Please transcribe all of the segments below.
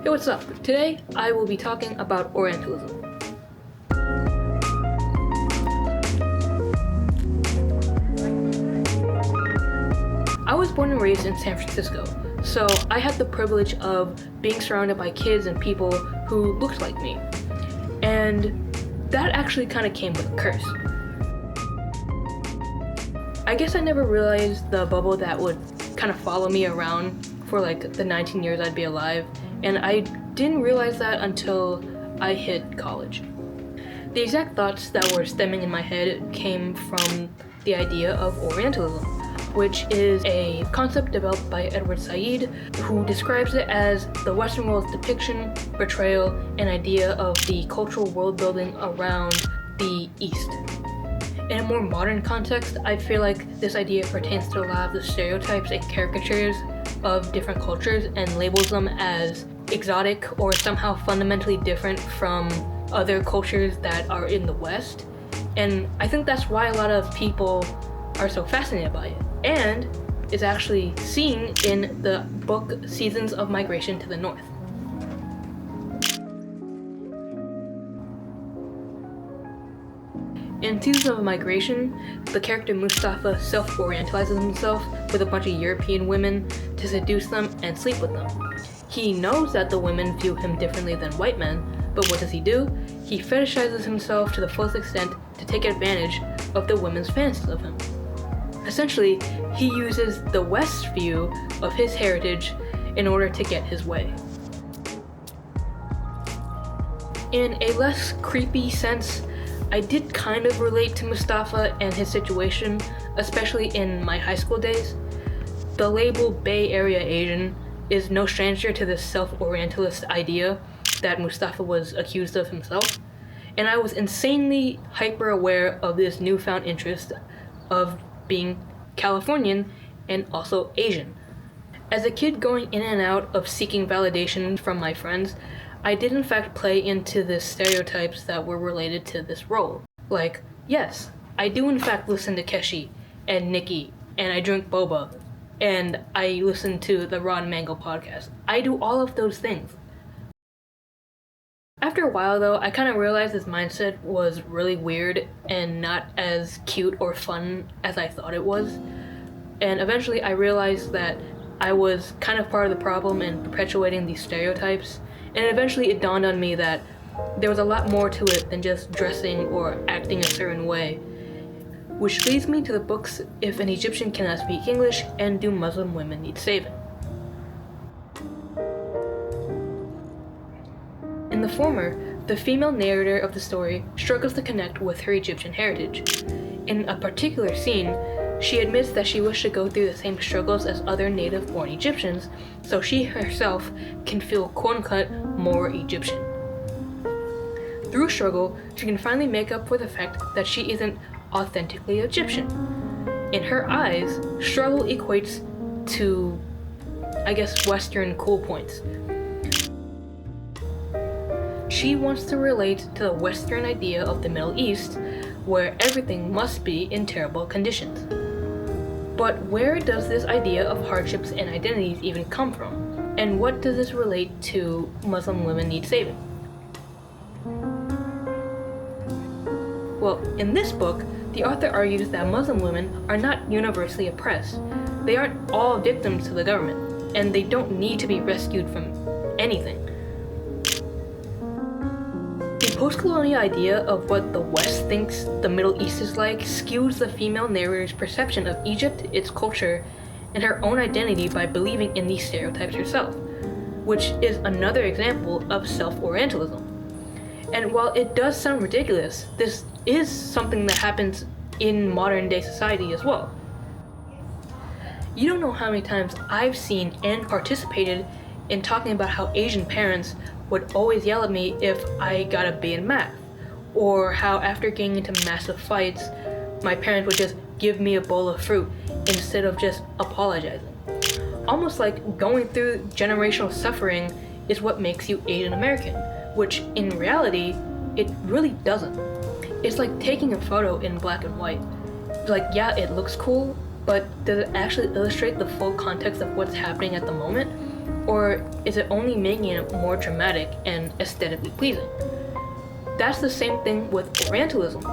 Hey, what's up? Today I will be talking about Orientalism. I was born and raised in San Francisco, so I had the privilege of being surrounded by kids and people who looked like me. And that actually kind of came with a curse. I guess I never realized the bubble that would kind of follow me around for like the 19 years I'd be alive, and I didn't realize that until I hit college. The exact thoughts that were stemming in my head came from the idea of Orientalism, which is a concept developed by Edward Said, who describes it as the Western world's depiction, portrayal, and idea of the cultural world building around the East. In a more modern context, I feel like this idea pertains to a lot of the stereotypes and caricatures of different cultures and labels them as exotic or somehow fundamentally different from other cultures that are in the West. And I think that's why a lot of people are so fascinated by it, and is actually seen in the book Seasons of Migration to the North. In Seasons of Migration, the character Mustafa self-orientalizes himself with a bunch of European women to seduce them and sleep with them. He knows that the women view him differently than white men, but what does he do? He fetishizes himself to the fullest extent to take advantage of the women's fantasies of him. Essentially, he uses the West's view of his heritage in order to get his way. In a less creepy sense, I did kind of relate to Mustafa and his situation, especially in my high school days. The label Bay Area Asian is no stranger to this self-orientalist idea that Mustafa was accused of himself, and I was insanely hyper-aware of this newfound interest of being Californian and also Asian. As a kid going in and out of seeking validation from my friends, I did in fact play into the stereotypes that were related to this role. Like, yes, I do in fact listen to Keshi and Nikki, and I drink boba, and I listen to the Raw and Mango podcast. I do all of those things. After a while though, I kind of realized this mindset was really weird and not as cute or fun as I thought it was. And eventually I realized that I was kind of part of the problem in perpetuating these stereotypes. And eventually it dawned on me that there was a lot more to it than just dressing or acting a certain way. Which leads me to the books If an Egyptian Cannot Speak English and Do Muslim Women Need Saving? In the former, the female narrator of the story struggles to connect with her Egyptian heritage. In a particular scene, she admits that she wished to go through the same struggles as other native-born Egyptians, so she herself can feel quote-unquote more Egyptian. Through struggle, she can finally make up for the fact that she isn't authentically Egyptian. In her eyes, struggle equates to, I guess, Western cool points. She wants to relate to the Western idea of the Middle East, where everything must be in terrible conditions. But where does this idea of hardships and identities even come from? And what does this relate to Muslim women need saving? Well, in this book, the author argues that Muslim women are not universally oppressed. They aren't all victims to the government, and they don't need to be rescued from anything. The post-colonial idea of what the West thinks the Middle East is like skews the female narrator's perception of Egypt, its culture, and her own identity by believing in these stereotypes herself, which is another example of self-orientalism. And while it does sound ridiculous, this is something that happens in modern-day society as well. You don't know how many times I've seen and participated in talking about how Asian parents would always yell at me if I got a B in math, or how after getting into massive fights, my parents would just give me a bowl of fruit instead of just apologizing. Almost like going through generational suffering is what makes you Asian American, which in reality, it really doesn't. It's like taking a photo in black and white. Like, yeah, it looks cool, but does it actually illustrate the full context of what's happening at the moment? Or is it only making it more dramatic and aesthetically pleasing? That's the same thing with Orientalism.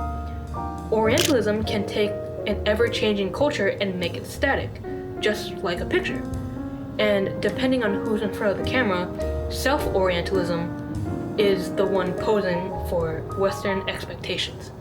Orientalism can take an ever-changing culture and make it static, just like a picture. And depending on who's in front of the camera, self-Orientalism is the one posing for Western expectations.